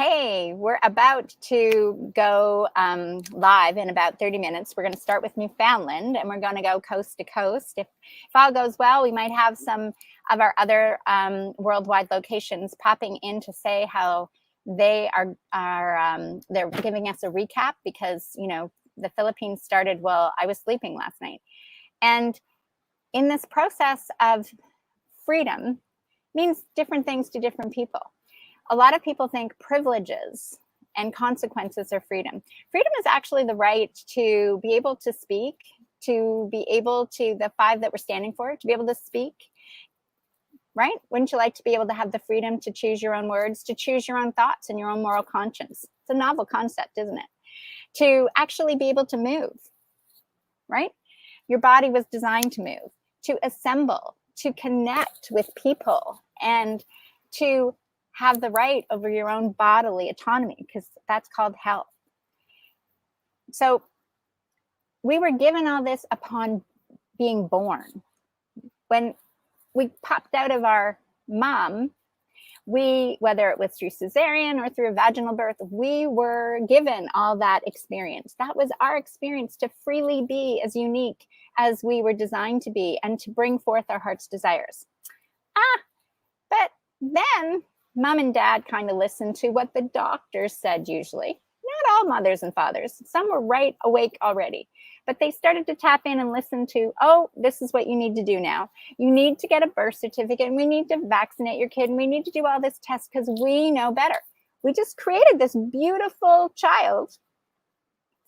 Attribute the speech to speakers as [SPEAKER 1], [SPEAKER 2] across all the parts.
[SPEAKER 1] Hey, we're about to go live in about 30 minutes. We're going to start with Newfoundland and we're going to go coast to coast. If all goes well, we might have some of our other worldwide locations popping in to say how they are they're giving us a recap because, you know, the Philippines started while I was sleeping last night. And in this process of freedom means different things to different people. A lot of people think privileges and consequences are freedom. Freedom is actually the right to be able to speak, to be able to, the five that we're standing for, to be able to speak, right? Wouldn't you like to be able to have the freedom to choose your own words, to choose your own thoughts and your own moral conscience? It's a novel concept, isn't it? To actually be able to move, right? Your body was designed to move, to assemble, to connect with people, and to have the right over your own bodily autonomy, because that's called health. So we were given all this upon being born. When we popped out of our mom, whether it was through cesarean or through a vaginal birth, we were given all that experience. That was our experience to freely be as unique as we were designed to be and to bring forth our heart's desires. But then mom and dad kind of listened to what the doctors said usually. Not all mothers and fathers. Some were right awake already. But they started to tap in and listen to, oh, this is what you need to do now. You need to get a birth certificate, and we need to vaccinate your kid, and we need to do all this tests because we know better. We just created this beautiful child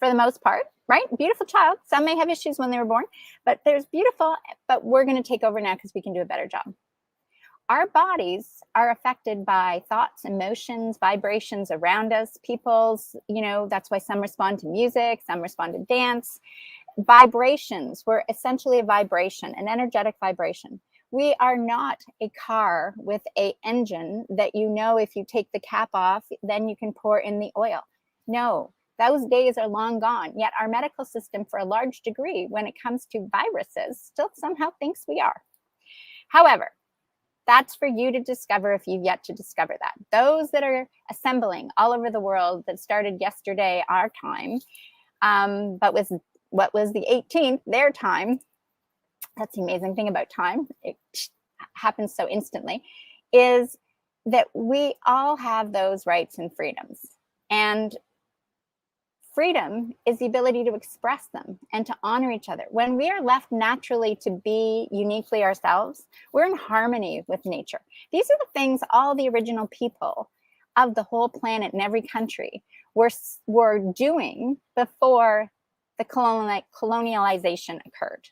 [SPEAKER 1] for the most part, right? Beautiful child. Some may have issues when they were born, but there's beautiful, but we're going to take over now because we can do a better job. Our bodies are affected by thoughts, emotions, vibrations around us. People's, you know, that's why some respond to music, some respond to dance. Vibrations, we're essentially a vibration, an energetic vibration. We are not a car with an engine that, you know, if you take the cap off, then you can pour in the oil. No, those days are long gone. Yet our medical system, for a large degree, when it comes to viruses, still somehow thinks we are. However, that's for you to discover if you've yet to discover that. Those that are assembling all over the world that started yesterday, our time, but was what was the 18th, their time. That's the amazing thing about time. It happens so instantly, is that we all have those rights and freedoms. And freedom is the ability to express them and to honor each other. When we are left naturally to be uniquely ourselves, we're in harmony with nature. These are the things all the original people of the whole planet in every country were doing before the colonialization occurred.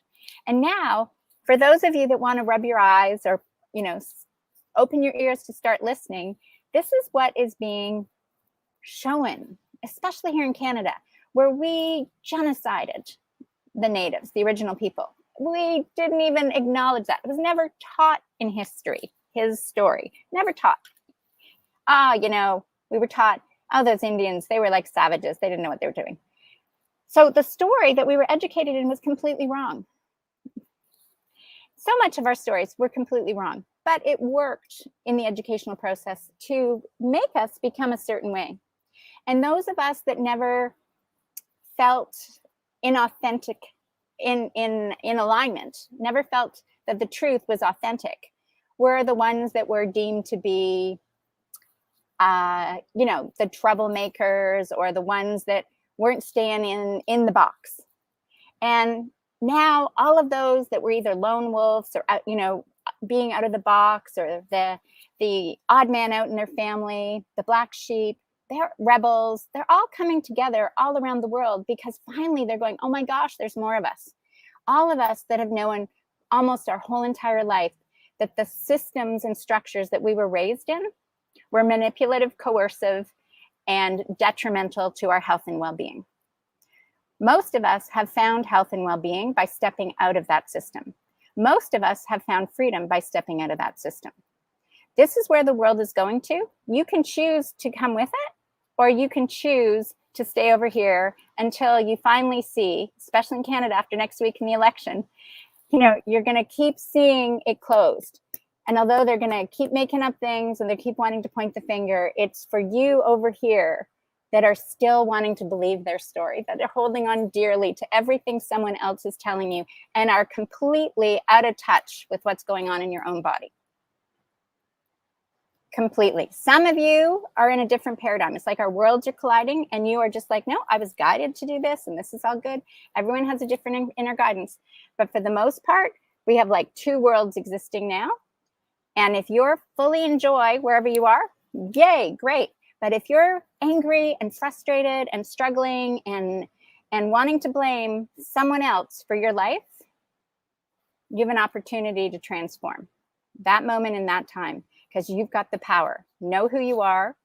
[SPEAKER 1] And now, for those of you that want to rub your eyes or, you know, open your ears to start listening, this is what is being shown, especially here in Canada, where we genocided the natives, the original people. We didn't even acknowledge that. It was never taught in history, his story, never taught. You know, we were taught, oh, those Indians, they were like savages. They didn't know what they were doing. So the story that we were educated in was completely wrong. So much of our stories were completely wrong, but it worked in the educational process to make us become a certain way. And those of us that never felt inauthentic, in alignment, never felt that the truth was authentic, were the ones that were deemed to be, you know, the troublemakers or the ones that weren't staying in the box. And now all of those that were either lone wolves or, you know, being out of the box, or the odd man out in their family, the black sheep, they're rebels. They're all coming together all around the world because finally they're going, oh my gosh, there's more of us. All of us that have known almost our whole entire life that the systems and structures that we were raised in were manipulative, coercive, and detrimental to our health and well-being. Most of us have found health and well-being by stepping out of that system. Most of us have found freedom by stepping out of that system. This is where the world is going to. You can choose to come with it, or you can choose to stay over here until you finally see, especially in Canada after next week in the election, you know, you're going to keep seeing it closed. And although they're going to keep making up things and they keep wanting to point the finger, it's for you over here that are still wanting to believe their story, that are holding on dearly to everything someone else is telling you and are completely out of touch with what's going on in your own body. Completely. Some of you are in a different paradigm. It's like our worlds are colliding and you are just like, no, I was guided to do this and this is all good. Everyone has a different inner guidance. But for the most part, we have like two worlds existing now. And if you're fully in joy wherever you are, yay, great. But if you're angry and frustrated and struggling and wanting to blame someone else for your life, you have an opportunity to transform that moment in that time, because you've got the power. Know who you are.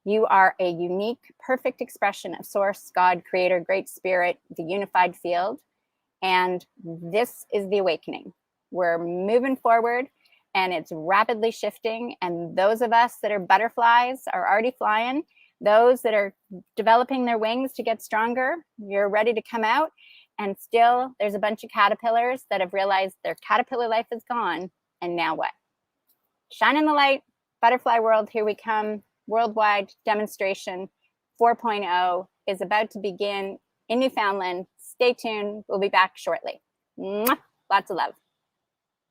[SPEAKER 1] You are a unique, perfect expression of Source, God, Creator, Great Spirit, the unified field. And this is the awakening. We're moving forward and it's rapidly shifting. And those of us that are butterflies are already flying. Those that are developing their wings to get stronger, you're ready to come out. And still, there's a bunch of caterpillars that have realized their caterpillar life is gone. And now what? Shine in the light, butterfly world, here we come. Worldwide demonstration 4.0 is about to begin in Newfoundland. Stay tuned. We'll be back shortly. Mwah! Lots of love.